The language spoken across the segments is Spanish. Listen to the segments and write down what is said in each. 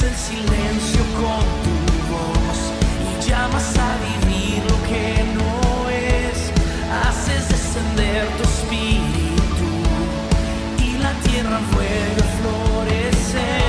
el silencio con tu voz y llamas a vivir lo que no es. Haces descender tu espíritu y la tierra vuelve a florecer.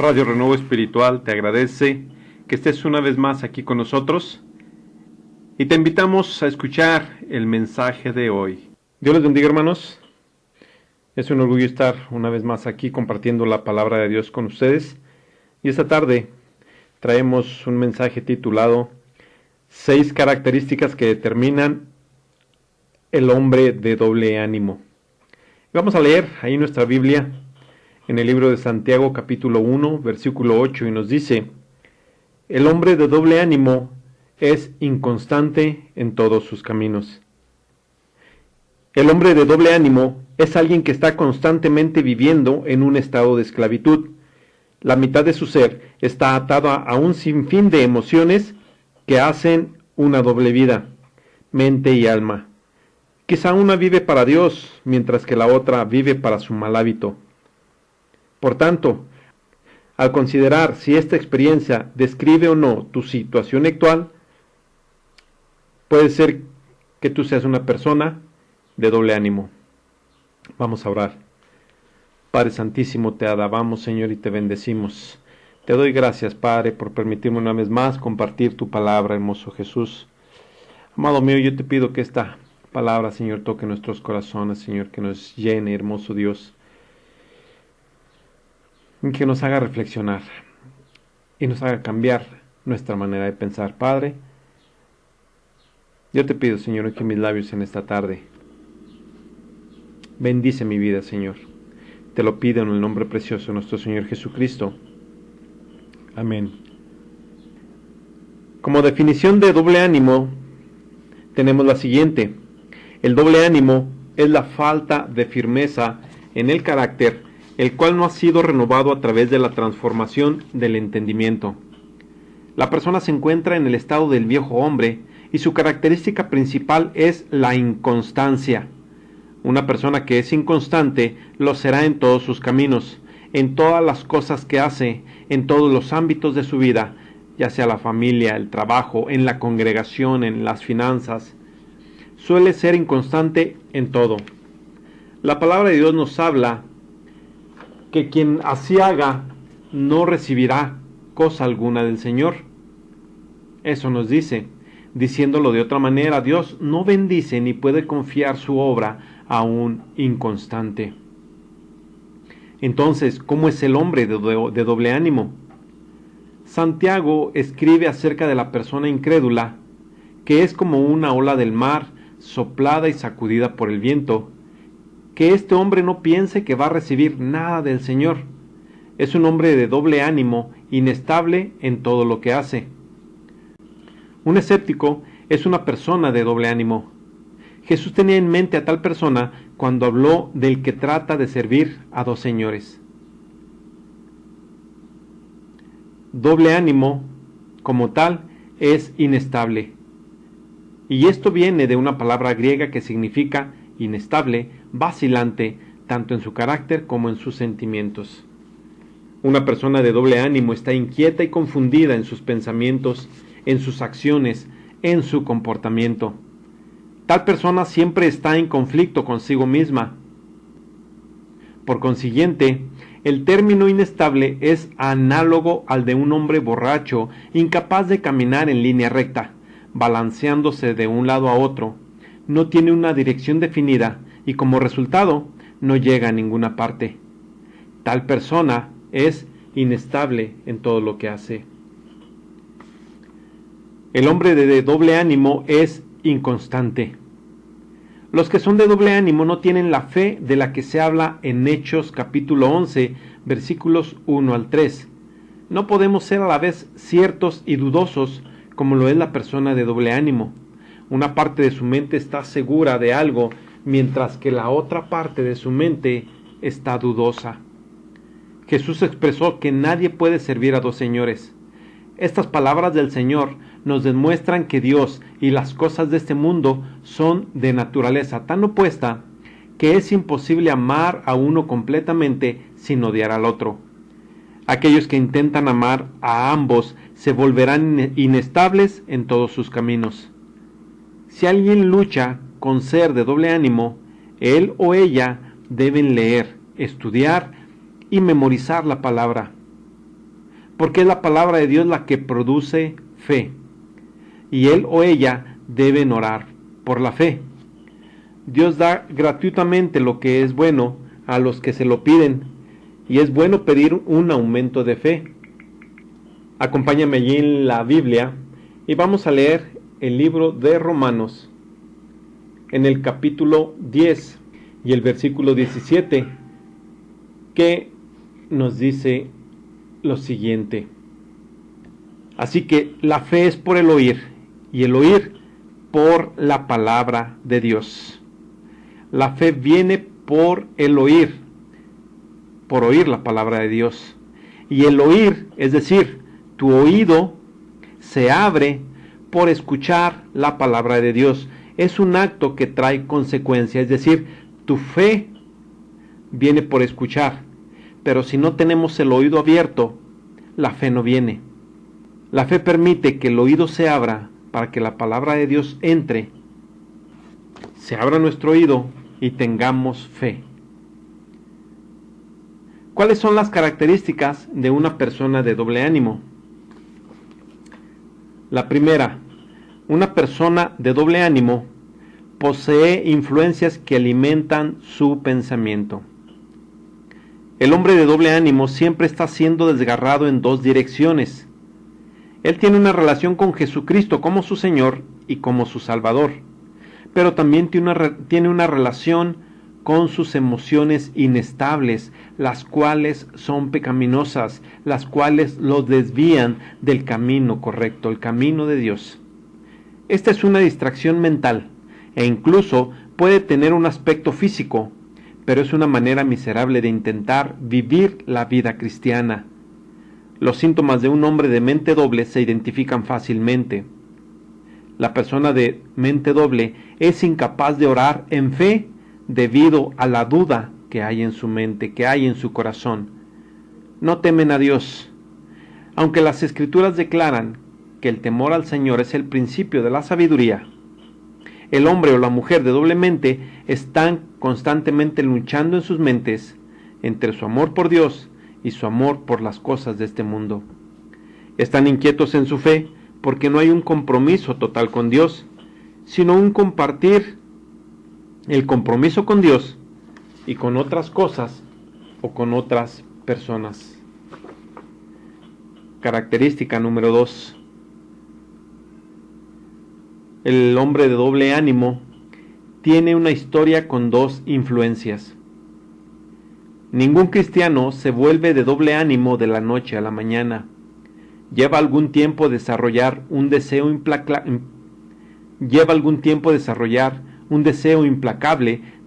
Radio Renuevo Espiritual te agradece que estés una vez más aquí con nosotros y te invitamos a escuchar el mensaje de hoy. Dios les bendiga, hermanos. Es un orgullo estar una vez más aquí compartiendo la palabra de Dios con ustedes. Y esta tarde traemos un mensaje titulado 6 características que determinan el hombre de doble ánimo. Vamos a leer ahí nuestra Biblia en el libro de Santiago capítulo 1 versículo 8 y nos dice: El hombre de doble ánimo es inconstante en todos sus caminos. El hombre de doble ánimo es alguien que está constantemente viviendo en un estado de esclavitud. La mitad de su ser está atada a un sinfín de emociones que hacen una doble vida, mente y alma. Quizá una vive para Dios, mientras que la otra vive para su mal hábito. Por tanto, al considerar si esta experiencia describe o no tu situación actual, puede ser que tú seas una persona de doble ánimo. Vamos a orar. Padre Santísimo, te alabamos, Señor, y te bendecimos. Te doy gracias, Padre, por permitirme una vez más compartir tu palabra, hermoso Jesús. Amado mío, yo te pido que esta palabra, Señor, toque nuestros corazones, Señor, que nos llene, hermoso Dios, y que nos haga reflexionar y nos haga cambiar nuestra manera de pensar. Padre, yo te pido, Señor, que mis labios en esta tarde bendice mi vida, Señor. Te lo pido en el nombre precioso de nuestro Señor Jesucristo. Amén. Como definición de doble ánimo, tenemos la siguiente. El doble ánimo es la falta de firmeza en el carácter, el cual no ha sido renovado a través de la transformación del entendimiento. La persona se encuentra en el estado del viejo hombre y su característica principal es la inconstancia. Una persona que es inconstante lo será en todos sus caminos, en todas las cosas que hace, en todos los ámbitos de su vida, ya sea la familia, el trabajo, en la congregación, en las finanzas. Suele ser inconstante en todo. La palabra de Dios nos habla que quien así haga no recibirá cosa alguna del Señor. Eso nos dice. Diciéndolo de otra manera, Dios no bendice ni puede confiar su obra a un inconstante. Entonces, ¿cómo es el hombre de doble ánimo? Santiago escribe acerca de la persona incrédula, que es como una ola del mar, soplada y sacudida por el viento, que este hombre no piense que va a recibir nada del Señor. Es un hombre de doble ánimo, inestable en todo lo que hace. Un escéptico es una persona de doble ánimo. Jesús tenía en mente a tal persona cuando habló del que trata de servir a dos señores. Doble ánimo, como tal, es inestable. Y esto viene de una palabra griega que significa inestable, vacilante, tanto en su carácter como en sus sentimientos. Una persona de doble ánimo está inquieta y confundida en sus pensamientos, en sus acciones, en su comportamiento. Tal persona siempre está en conflicto consigo misma. Por consiguiente, el término inestable es análogo al de un hombre borracho, incapaz de caminar en línea recta, balanceándose de un lado a otro. No tiene una dirección definida y como resultado no llega a ninguna parte. Tal persona es inestable en todo lo que hace. El hombre de doble ánimo es inconstante. Los que son de doble ánimo no tienen la fe de la que se habla en Hechos capítulo 11, versículos 1 al 3. No podemos ser a la vez ciertos y dudosos como lo es la persona de doble ánimo. Una parte de su mente está segura de algo, mientras que la otra parte de su mente está dudosa. Jesús expresó que nadie puede servir a dos señores. Estas palabras del Señor nos demuestran que Dios y las cosas de este mundo son de naturaleza tan opuesta que es imposible amar a uno completamente sin odiar al otro. Aquellos que intentan amar a ambos se volverán inestables en todos sus caminos. Si alguien lucha con ser de doble ánimo, él o ella deben leer, estudiar y memorizar la palabra, porque es la palabra de Dios la que produce fe, y él o ella deben orar por la fe. Dios da gratuitamente lo que es bueno a los que se lo piden, y es bueno pedir un aumento de fe. Acompáñame allí en la Biblia y vamos a leer el libro de Romanos en el capítulo 10 y el versículo 17, que nos dice lo siguiente: Así que la fe es por el oír, y el oír por la palabra de Dios. La fe viene por el oír, por oír la palabra de Dios. Y el oír, es decir, tu oído se abre por escuchar la palabra de Dios. Es un acto que trae consecuencia, es decir, tu fe viene por escuchar, pero si no tenemos el oído abierto, la fe no viene. La fe permite que el oído se abra para que la palabra de Dios entre, se abra nuestro oído y tengamos fe. ¿Cuáles son las características de una persona de doble ánimo? La primera, una persona de doble ánimo posee influencias que alimentan su pensamiento. El hombre de doble ánimo siempre está siendo desgarrado en dos direcciones. Él tiene una relación con Jesucristo como su Señor y como su Salvador, pero también tiene una relación con sus emociones inestables, las cuales son pecaminosas, las cuales lo desvían del camino correcto, el camino de Dios. Esta es una distracción mental e incluso puede tener un aspecto físico, pero es una manera miserable de intentar vivir la vida cristiana. Los síntomas de un hombre de mente doble se identifican fácilmente. La persona de mente doble es incapaz de orar en fe debido a la duda que hay en su mente, que hay en su corazón. No temen a Dios. Aunque las Escrituras declaran que el temor al Señor es el principio de la sabiduría, el hombre o la mujer de doble mente están constantemente luchando en sus mentes entre su amor por Dios y su amor por las cosas de este mundo. Están inquietos en su fe porque no hay un compromiso total con Dios, sino un compartir el compromiso con Dios y con otras cosas o con otras personas. Característica número 2. El hombre de doble ánimo tiene una historia con dos influencias. Ningún cristiano se vuelve de doble ánimo de la noche a la mañana. Lleva algún tiempo desarrollar un deseo implacable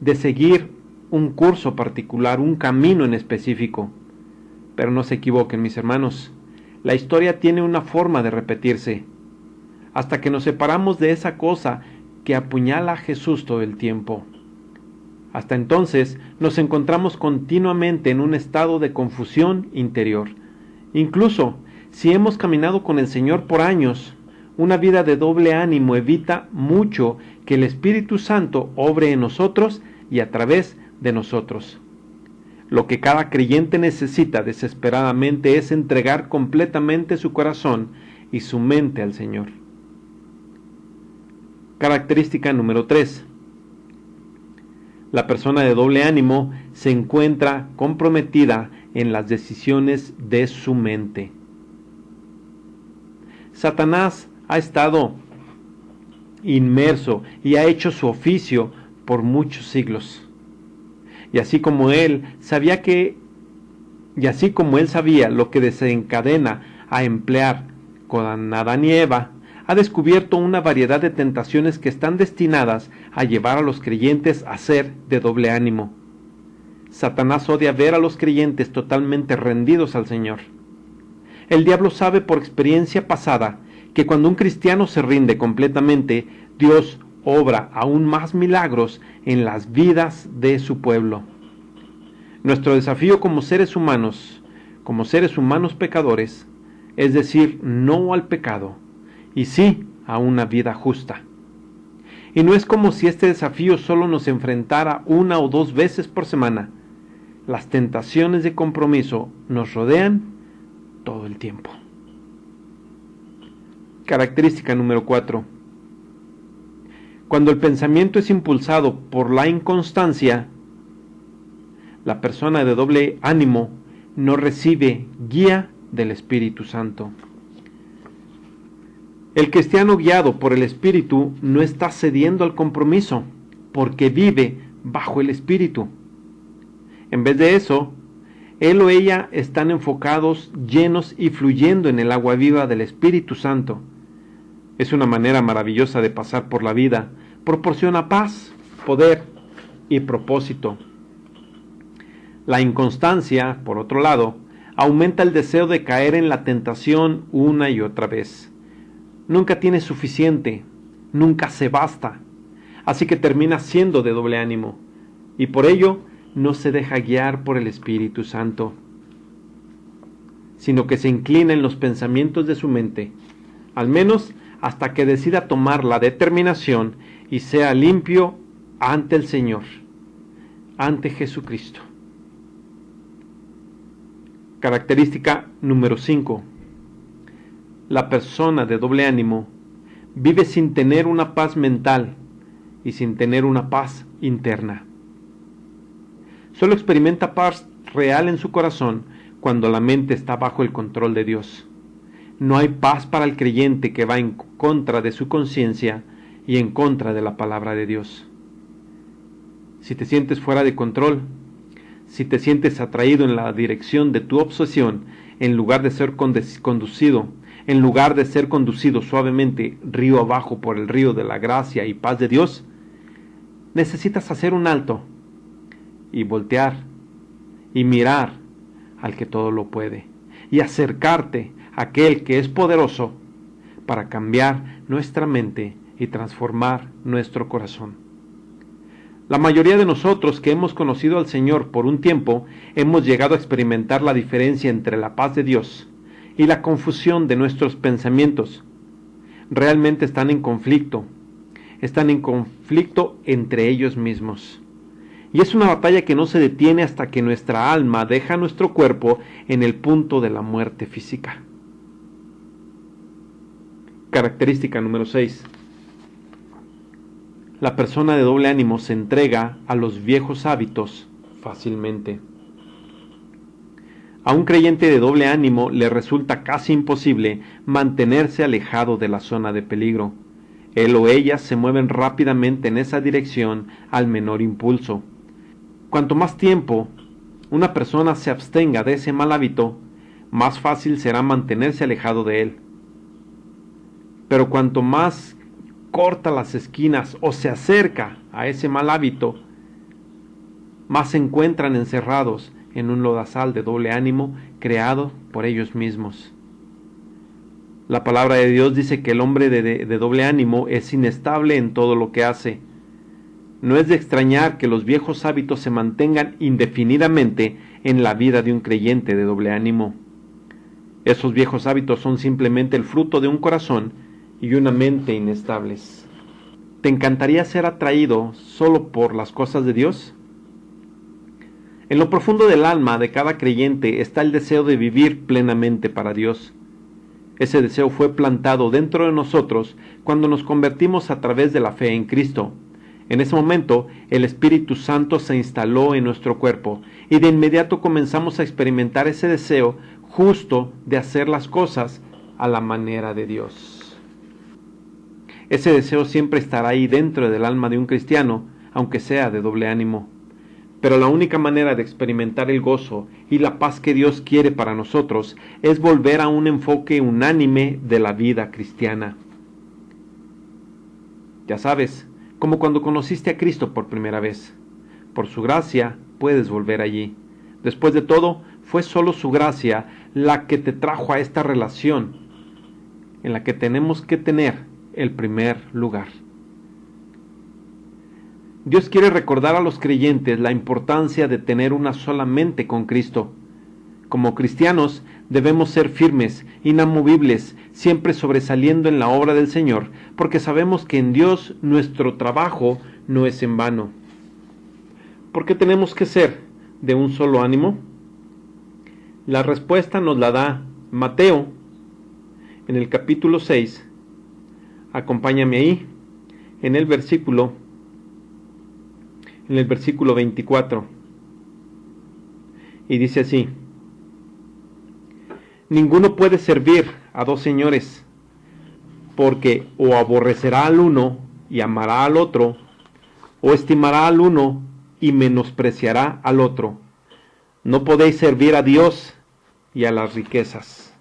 de seguir un curso particular, un camino en específico. Pero no se equivoquen, mis hermanos. La historia tiene una forma de repetirse, hasta que nos separamos de esa cosa que apuñala a Jesús todo el tiempo. Hasta entonces nos encontramos continuamente en un estado de confusión interior. Incluso si hemos caminado con el Señor por años, una vida de doble ánimo evita mucho que el Espíritu Santo obre en nosotros y a través de nosotros. Lo que cada creyente necesita desesperadamente es entregar completamente su corazón y su mente al Señor. Característica número 3. La persona de doble ánimo se encuentra comprometida en las decisiones de su mente. Satanás ha estado inmerso y ha hecho su oficio por muchos siglos. Y así como él sabía lo que desencadena a emplear con Adán y Eva, ha descubierto una variedad de tentaciones que están destinadas a llevar a los creyentes a ser de doble ánimo. Satanás odia ver a los creyentes totalmente rendidos al Señor. El diablo sabe por experiencia pasada que cuando un cristiano se rinde completamente, Dios obra aún más milagros en las vidas de su pueblo. Nuestro desafío como seres humanos pecadores, es decir, no al pecado, y sí a una vida justa. Y no es como si este desafío solo nos enfrentara 1 o 2 veces por semana. Las tentaciones de compromiso nos rodean todo el tiempo. Característica número 4. Cuando el pensamiento es impulsado por la inconstancia, la persona de doble ánimo no recibe guía del Espíritu Santo. El cristiano guiado por el Espíritu no está cediendo al compromiso, porque vive bajo el Espíritu. En vez de eso, él o ella están enfocados, llenos y fluyendo en el agua viva del Espíritu Santo. Es una manera maravillosa de pasar por la vida. Proporciona paz, poder y propósito. La inconstancia, por otro lado, aumenta el deseo de caer en la tentación una y otra vez. Nunca tiene suficiente, nunca se basta, así que termina siendo de doble ánimo, y por ello no se deja guiar por el Espíritu Santo, sino que se inclina en los pensamientos de su mente, al menos hasta que decida tomar la determinación y sea limpio ante el Señor, ante Jesucristo. Característica número 5. La persona de doble ánimo vive sin tener una paz mental y sin tener una paz interna. Solo experimenta paz real en su corazón cuando la mente está bajo el control de Dios. No hay paz para el creyente que va en contra de su conciencia y en contra de la palabra de Dios. Si te sientes fuera de control, si te sientes atraído en la dirección de tu obsesión, en lugar de ser conducido suavemente río abajo por el río de la gracia y paz de Dios, necesitas hacer un alto y voltear y mirar al que todo lo puede y acercarte a aquel que es poderoso para cambiar nuestra mente y transformar nuestro corazón. La mayoría de nosotros que hemos conocido al Señor por un tiempo hemos llegado a experimentar la diferencia entre la paz de Dios y la confusión de nuestros pensamientos. Realmente están en conflicto entre ellos mismos. Y es una batalla que no se detiene hasta que nuestra alma deja nuestro cuerpo en el punto de la muerte física. Característica número 6. La persona de doble ánimo se entrega a los viejos hábitos fácilmente. A un creyente de doble ánimo le resulta casi imposible mantenerse alejado de la zona de peligro. Él o ella se mueven rápidamente en esa dirección al menor impulso. Cuanto más tiempo una persona se abstenga de ese mal hábito, más fácil será mantenerse alejado de él. Pero cuanto más corta las esquinas o se acerca a ese mal hábito, más se encuentran encerrados en un lodazal de doble ánimo creado por ellos mismos. La palabra de Dios dice que el hombre de doble ánimo es inestable en todo lo que hace. No es de extrañar que los viejos hábitos se mantengan indefinidamente en la vida de un creyente de doble ánimo. Esos viejos hábitos son simplemente el fruto de un corazón y una mente inestables. ¿Te encantaría ser atraído solo por las cosas de Dios? En lo profundo del alma de cada creyente está el deseo de vivir plenamente para Dios. Ese deseo fue plantado dentro de nosotros cuando nos convertimos a través de la fe en Cristo. En ese momento, el Espíritu Santo se instaló en nuestro cuerpo y de inmediato comenzamos a experimentar ese deseo justo de hacer las cosas a la manera de Dios. Ese deseo siempre estará ahí dentro del alma de un cristiano, aunque sea de doble ánimo. Pero la única manera de experimentar el gozo y la paz que Dios quiere para nosotros es volver a un enfoque unánime de la vida cristiana. Ya sabes, como cuando conociste a Cristo por primera vez. Por su gracia puedes volver allí. Después de todo, fue solo su gracia la que te trajo a esta relación en la que tenemos que tener el primer lugar. Dios quiere recordar a los creyentes la importancia de tener una sola mente con Cristo. Como cristianos debemos ser firmes, inamovibles, siempre sobresaliendo en la obra del Señor, porque sabemos que en Dios nuestro trabajo no es en vano. ¿Por qué tenemos que ser de un solo ánimo? La respuesta nos la da Mateo en el capítulo 6. Acompáñame ahí, en el versículo 24. Y dice así: ninguno puede servir a dos señores, porque o aborrecerá al uno y amará al otro, o estimará al uno y menospreciará al otro. No podéis servir a Dios y a las riquezas.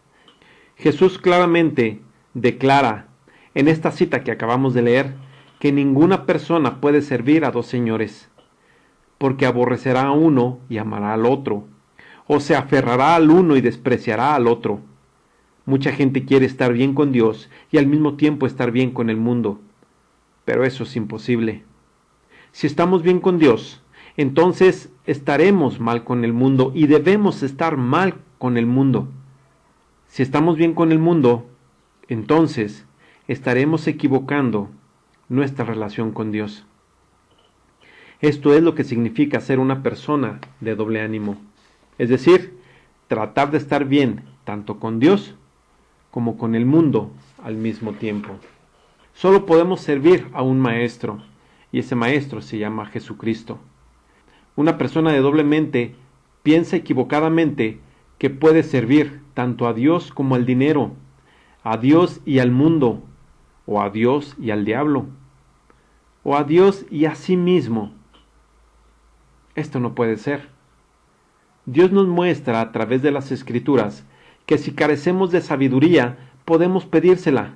Jesús claramente declara en esta cita que acabamos de leer que ninguna persona puede servir a dos señores, porque aborrecerá a uno y amará al otro, o se aferrará al uno y despreciará al otro. Mucha gente quiere estar bien con Dios y al mismo tiempo estar bien con el mundo, pero eso es imposible. Si estamos bien con Dios, entonces estaremos mal con el mundo y debemos estar mal con el mundo. Si estamos bien con el mundo, entonces estaremos equivocando nuestra relación con Dios. Esto es lo que significa ser una persona de doble ánimo. Es decir, tratar de estar bien tanto con Dios como con el mundo al mismo tiempo. Solo podemos servir a un maestro, y ese maestro se llama Jesucristo. Una persona de doble mente piensa equivocadamente que puede servir tanto a Dios como al dinero, a Dios y al mundo, o a Dios y al diablo, o a Dios y a sí mismo. Esto no puede ser. Dios nos muestra a través de las Escrituras que si carecemos de sabiduría, podemos pedírsela,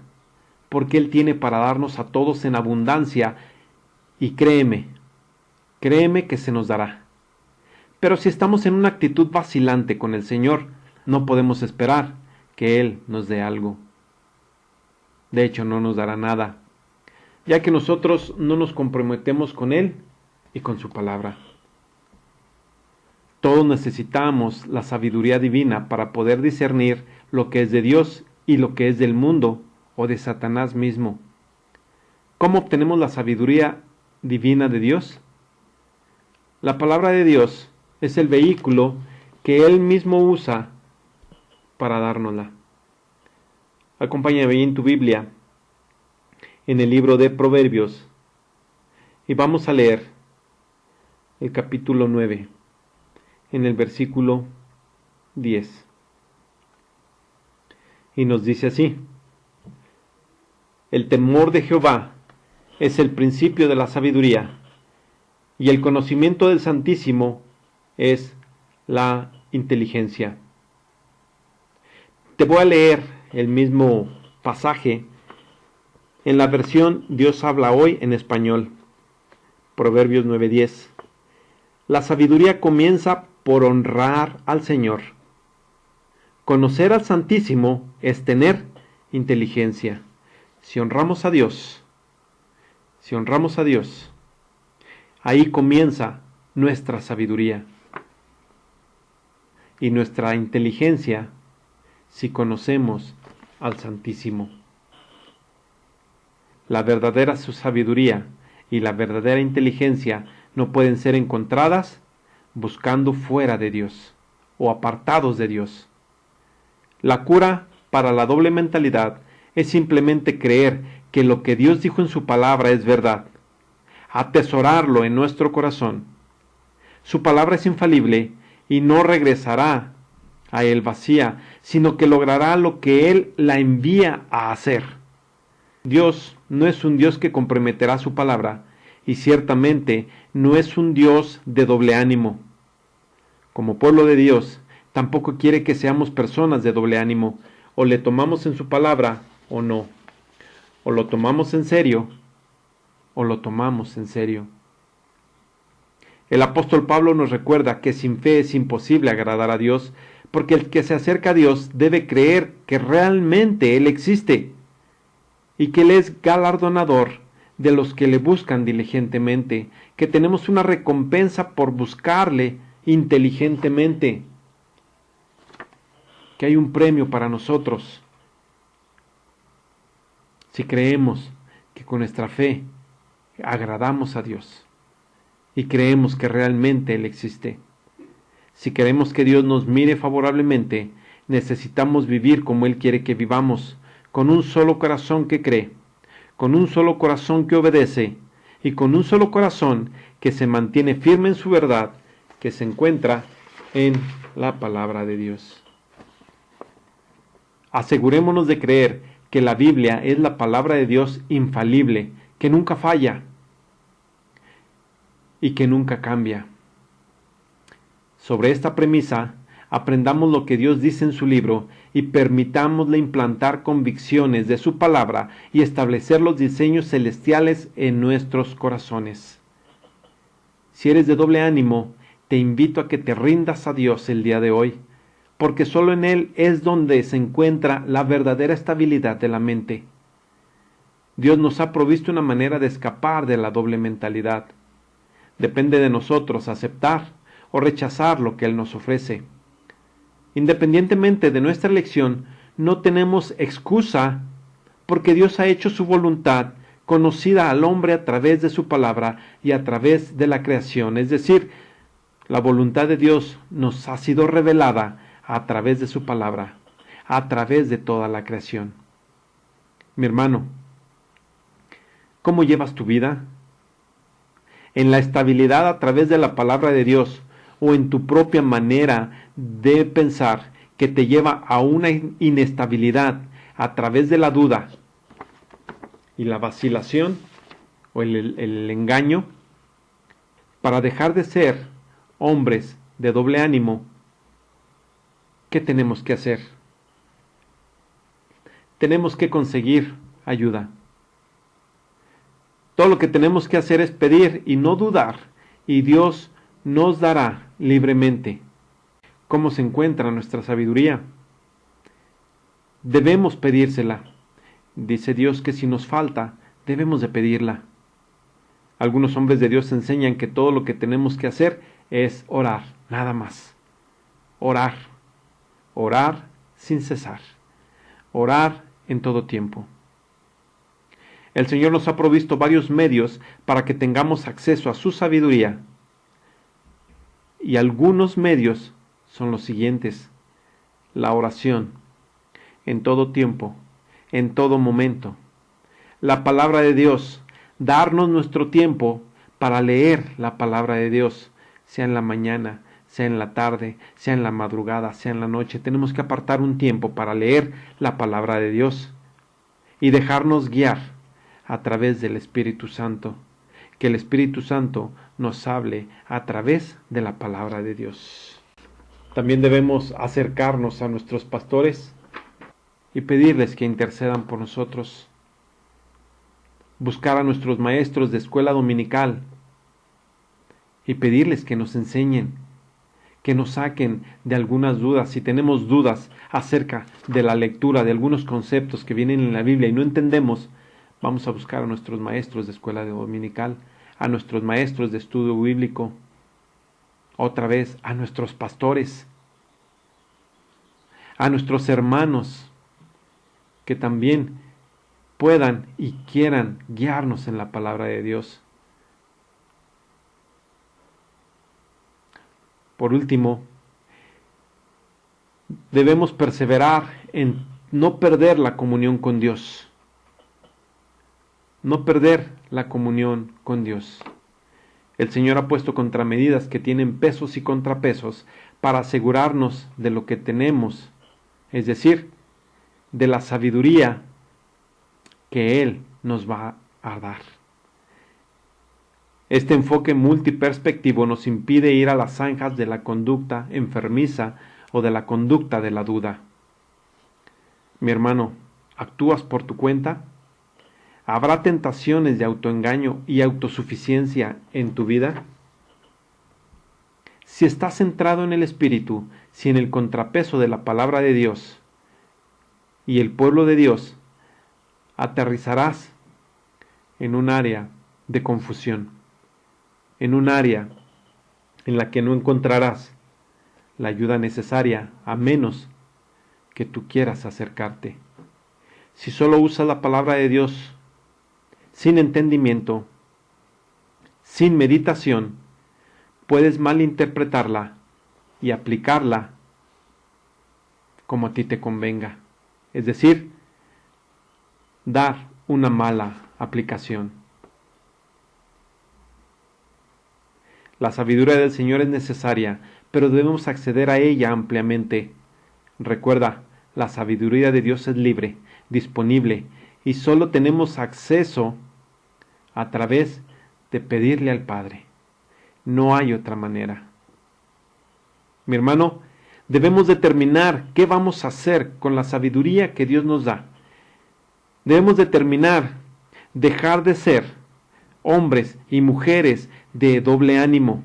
porque Él tiene para darnos a todos en abundancia, y créeme que se nos dará. Pero si estamos en una actitud vacilante con el Señor, no podemos esperar que Él nos dé algo. De hecho, no nos dará nada, ya que nosotros no nos comprometemos con Él y con su palabra. Todos necesitamos la sabiduría divina para poder discernir lo que es de Dios y lo que es del mundo o de Satanás mismo. ¿Cómo obtenemos la sabiduría divina de Dios? La palabra de Dios es el vehículo que Él mismo usa para dárnosla. Acompáñame en tu Biblia, en el libro de Proverbios, y vamos a leer el capítulo 9. En el versículo 10. Y nos dice así: el temor de Jehová es el principio de la sabiduría, y el conocimiento del Santísimo es la inteligencia. Te voy a leer el mismo pasaje en la versión Dios habla hoy en español. Proverbios 9:10. La sabiduría comienza por honrar al Señor. Conocer al Santísimo es tener inteligencia. Si honramos a Dios, ahí comienza nuestra sabiduría. Y nuestra inteligencia si conocemos al Santísimo. La verdadera sabiduría y la verdadera inteligencia no pueden ser encontradas buscando fuera de Dios o apartados de Dios. La cura para la doble mentalidad es simplemente creer que lo que Dios dijo en su palabra es verdad, atesorarlo en nuestro corazón. Su palabra es infalible y no regresará a Él vacía, sino que logrará lo que Él la envía a hacer. Dios no es un Dios que comprometerá su palabra, y ciertamente no es un Dios de doble ánimo. Como pueblo de Dios, tampoco quiere que seamos personas de doble ánimo, o le tomamos en su palabra o no, o lo tomamos en serio o lo tomamos en serio. El apóstol Pablo nos recuerda que sin fe es imposible agradar a Dios, porque el que se acerca a Dios debe creer que realmente Él existe y que Él es galardonador de los que le buscan diligentemente, que tenemos una recompensa por buscarle inteligentemente, que hay un premio para nosotros si creemos que con nuestra fe agradamos a Dios y creemos que realmente Él existe. Si queremos que Dios nos mire favorablemente, necesitamos vivir como Él quiere que vivamos, con un solo corazón que cree, con un solo corazón que obedece y con un solo corazón que se mantiene firme en su verdad, que se encuentra en la palabra de Dios. Asegurémonos de creer que la Biblia es la palabra de Dios infalible, que nunca falla y que nunca cambia. Sobre esta premisa, aprendamos lo que Dios dice en su libro y permitámosle implantar convicciones de su palabra y establecer los diseños celestiales en nuestros corazones. Si eres de doble ánimo, te invito a que te rindas a Dios el día de hoy, porque solo en Él es donde se encuentra la verdadera estabilidad de la mente. Dios nos ha provisto una manera de escapar de la doble mentalidad. Depende de nosotros aceptar o rechazar lo que Él nos ofrece. Independientemente de nuestra elección, no tenemos excusa porque Dios ha hecho su voluntad conocida al hombre a través de su palabra y a través de la creación. Es decir, la voluntad de Dios nos ha sido revelada a través de su palabra, a través de toda la creación. Mi hermano, ¿cómo llevas tu vida? ¿En la estabilidad a través de la palabra de Dios o en tu propia manera de pensar que te lleva a una inestabilidad a través de la duda y la vacilación o el engaño? Para dejar de ser hombres de doble ánimo, ¿qué tenemos que hacer? Tenemos que conseguir ayuda. Todo lo que tenemos que hacer es pedir y no dudar, y Dios nos dará libremente. ¿Cómo se encuentra nuestra sabiduría? Debemos pedírsela. Dice Dios que si nos falta, debemos de pedirla. Algunos hombres de Dios enseñan que todo lo que tenemos que hacer es orar, nada más. Orar. Orar sin cesar. Orar en todo tiempo. El Señor nos ha provisto varios medios para que tengamos acceso a su sabiduría. Y algunos medios son los siguientes: la oración, en todo tiempo, en todo momento. La palabra de Dios, darnos nuestro tiempo para leer la palabra de Dios, sea en la mañana, sea en la tarde, sea en la madrugada, sea en la noche. Tenemos que apartar un tiempo para leer la palabra de Dios y dejarnos guiar a través del Espíritu Santo. Que el Espíritu Santo nos hable a través de la palabra de Dios. También debemos acercarnos a nuestros pastores y pedirles que intercedan por nosotros. Buscar a nuestros maestros de escuela dominical y pedirles que nos enseñen, que nos saquen de algunas dudas. Si tenemos dudas acerca de la lectura de algunos conceptos que vienen en la Biblia y no entendemos, vamos a buscar a nuestros maestros de escuela dominical, a nuestros maestros de estudio bíblico, otra vez a nuestros pastores, a nuestros hermanos que también puedan y quieran guiarnos en la palabra de Dios. Por último, debemos perseverar en no perder la comunión con Dios. No perder la comunión con Dios. El Señor ha puesto contramedidas que tienen pesos y contrapesos para asegurarnos de lo que tenemos, es decir, de la sabiduría que Él nos va a dar. Este enfoque multiperspectivo nos impide ir a las zanjas de la conducta enfermiza o de la conducta de la duda. Mi hermano, ¿actúas por tu cuenta? ¿Habrá tentaciones de autoengaño y autosuficiencia en tu vida? Si estás centrado en el Espíritu, si en el contrapeso de la palabra de Dios y el pueblo de Dios, aterrizarás en un área de confusión, en un área en la que no encontrarás la ayuda necesaria a menos que tú quieras acercarte. Si solo usas la palabra de Dios sin entendimiento, sin meditación, puedes malinterpretarla y aplicarla como a ti te convenga. Es decir, dar una mala aplicación. La sabiduría del Señor es necesaria, pero debemos acceder a ella ampliamente. Recuerda, la sabiduría de Dios es libre, disponible, y solo tenemos acceso a través de pedirle al Padre. No hay otra manera. Mi hermano, debemos determinar qué vamos a hacer con la sabiduría que Dios nos da. Debemos determinar dejar de ser hombres y mujeres de doble ánimo.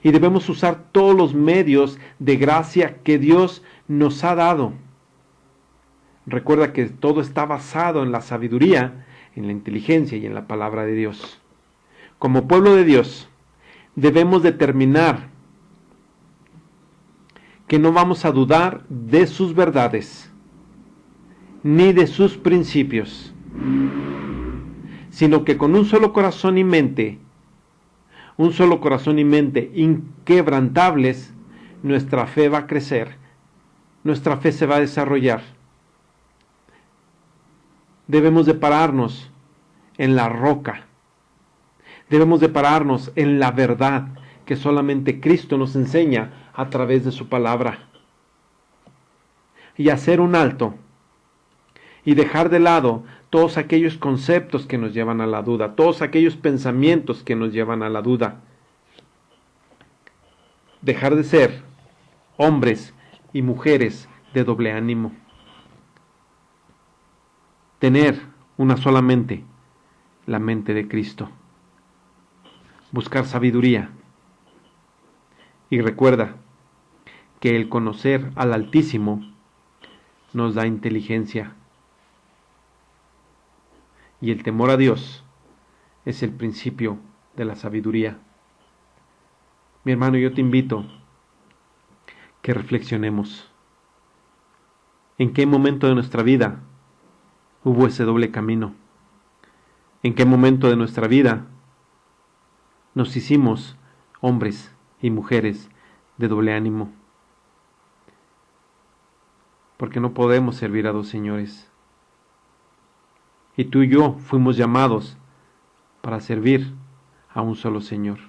Y debemos usar todos los medios de gracia que Dios nos ha dado. Recuerda que todo está basado en la sabiduría, en la inteligencia y en la palabra de Dios. Como pueblo de Dios, debemos determinar que no vamos a dudar de sus verdades, ni de sus principios, sino que con un solo corazón y mente inquebrantables, nuestra fe va a crecer, nuestra fe se va a desarrollar. Debemos de pararnos en la roca, debemos de pararnos en la verdad que solamente Cristo nos enseña a través de su palabra, y hacer un alto y dejar de lado todos aquellos conceptos que nos llevan a la duda, todos aquellos pensamientos que nos llevan a la duda. Dejar de ser hombres y mujeres de doble ánimo. Tener una sola mente, la mente de Cristo. Buscar sabiduría. Y recuerda que el conocer al Altísimo nos da inteligencia. Y el temor a Dios es el principio de la sabiduría. Mi hermano, yo te invito que reflexionemos. ¿En qué momento de nuestra vida hubo ese doble camino? ¿En qué momento de nuestra vida nos hicimos hombres y mujeres de doble ánimo? Porque no podemos servir a dos señores. Y tú y yo fuimos llamados para servir a un solo Señor,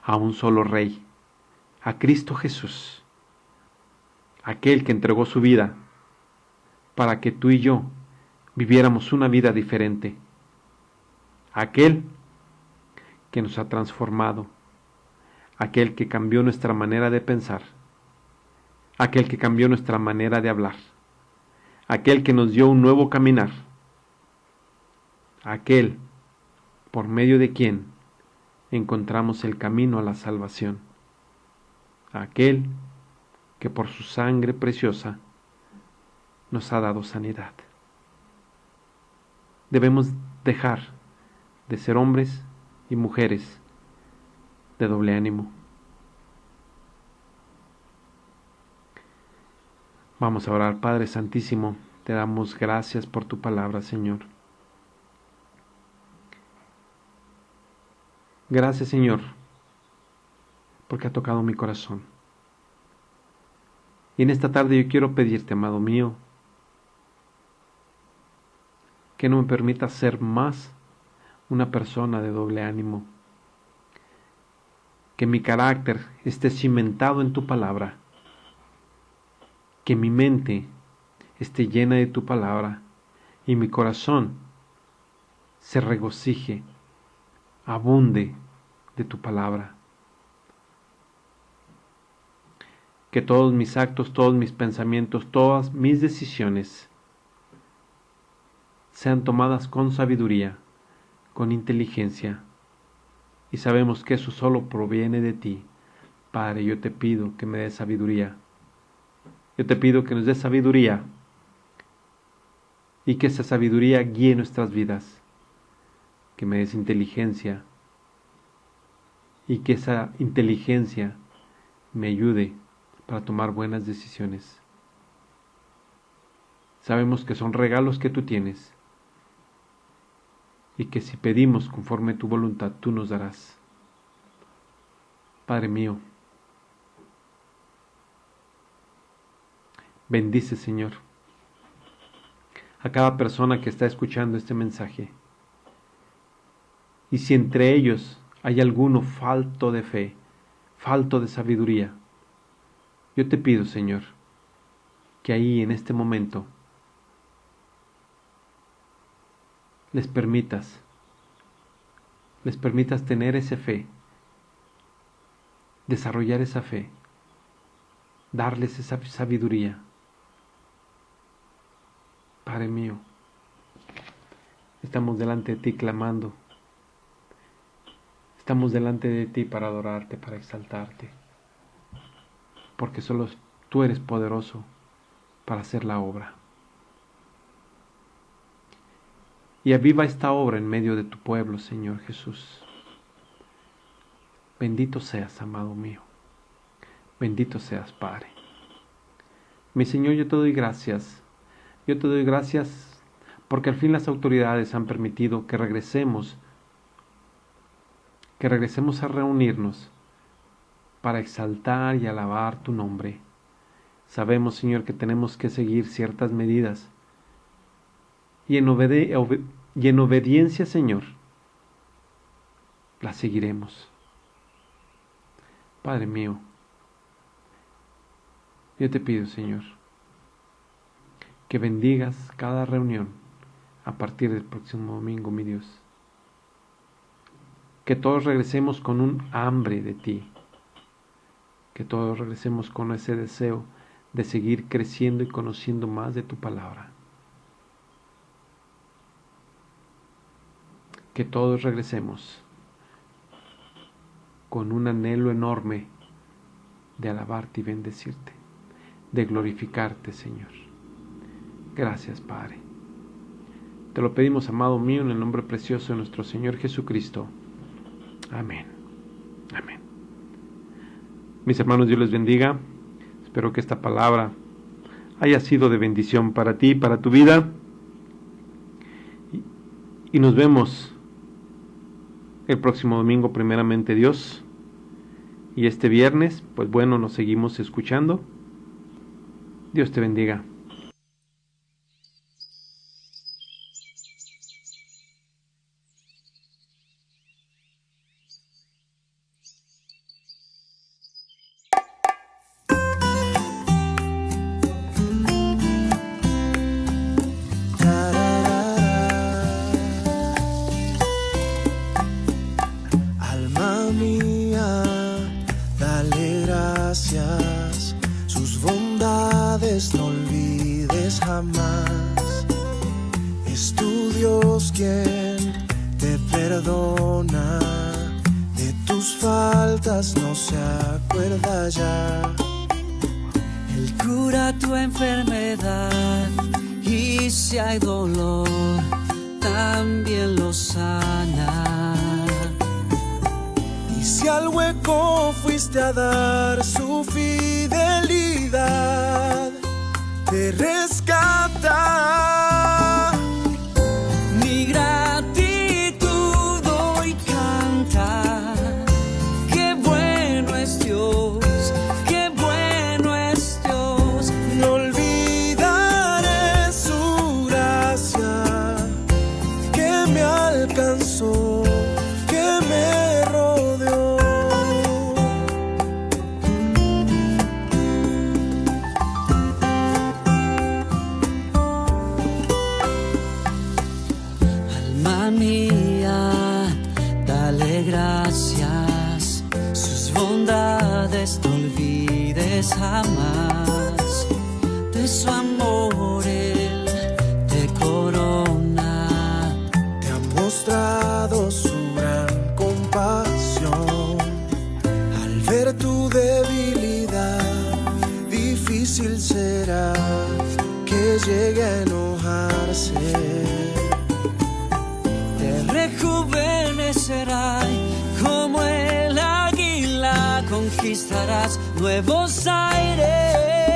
a un solo Rey, a Cristo Jesús, aquel que entregó su vida para que tú y yo viviéramos una vida diferente, aquel que nos ha transformado, aquel que cambió nuestra manera de pensar, aquel que cambió nuestra manera de hablar, aquel que nos dio un nuevo caminar, aquel por medio de quien encontramos el camino a la salvación, aquel que por su sangre preciosa nos ha dado sanidad. Debemos dejar de ser hombres y mujeres de doble ánimo. Vamos a orar. Padre Santísimo, te damos gracias por tu palabra, Señor. Gracias, Señor, porque ha tocado mi corazón. Y en esta tarde yo quiero pedirte, amado mío, que no me permitas ser más una persona de doble ánimo. Que mi carácter esté cimentado en tu palabra. Que mi mente esté llena de tu palabra y mi corazón se regocije, abunde de tu palabra. Que todos mis actos, todos mis pensamientos, todas mis decisiones sean tomadas con sabiduría, con inteligencia. Y sabemos que eso solo proviene de ti. Padre, yo te pido que me des sabiduría. Yo te pido que nos des sabiduría y que esa sabiduría guíe nuestras vidas. Que me des inteligencia y que esa inteligencia me ayude para tomar buenas decisiones. Sabemos que son regalos que tú tienes y que si pedimos conforme a tu voluntad, tú nos darás. Padre mío, bendice, Señor, a cada persona que está escuchando este mensaje. Y si entre ellos hay alguno falto de fe, falto de sabiduría, yo te pido, Señor, que ahí en este momento les permitas tener esa fe, desarrollar esa fe, darles esa sabiduría. Padre mío, estamos delante de ti clamando. Estamos delante de ti para adorarte, para exaltarte. Porque solo tú eres poderoso para hacer la obra. Y aviva esta obra en medio de tu pueblo, Señor Jesús. Bendito seas, amado mío. Bendito seas, Padre. Mi Señor, yo te doy gracias. Yo te doy gracias porque al fin las autoridades han permitido que regresemos a reunirnos para exaltar y alabar tu nombre. Sabemos, Señor, que tenemos que seguir ciertas medidas y en obediencia, Señor, las seguiremos. Padre mío, yo te pido, Señor, que bendigas cada reunión a partir del próximo domingo, mi Dios. Que todos regresemos con un hambre de ti. Que todos regresemos con ese deseo de seguir creciendo y conociendo más de tu palabra. Que todos regresemos con un anhelo enorme de alabarte y bendecirte, de glorificarte, Señor. Gracias, Padre. Te lo pedimos, amado mío, en el nombre precioso de nuestro Señor Jesucristo. Amén. Amén. Mis hermanos, Dios les bendiga. Espero que esta palabra haya sido de bendición para ti, para tu vida. Y nos vemos el próximo domingo, primeramente Dios. Y este viernes, pues bueno, nos seguimos escuchando. Dios te bendiga. Alma mía, dale gracias, sus bondades no olvides jamás. Es tu Dios quien te perdona, de tus faltas no se acuerda ya. Él cura tu enfermedad y si hay dolor, también lo sana. Y si al hueco fuiste a dar su fidelidad, te rescata. Mi gratitud hoy canta, qué bueno es Dios, qué bueno es Dios. No olvidaré su gracia que me alcanzó, que me rodeó. Alma mía, dale gracias, sus bondades no olvides jamás. De su amor Él te corona, Te ha mostrado su gran compasión. Al ver tu debilidad, difícil será que llegue a enojarse. te rejuvenecerá como el águila, conquistarás nuevos aires.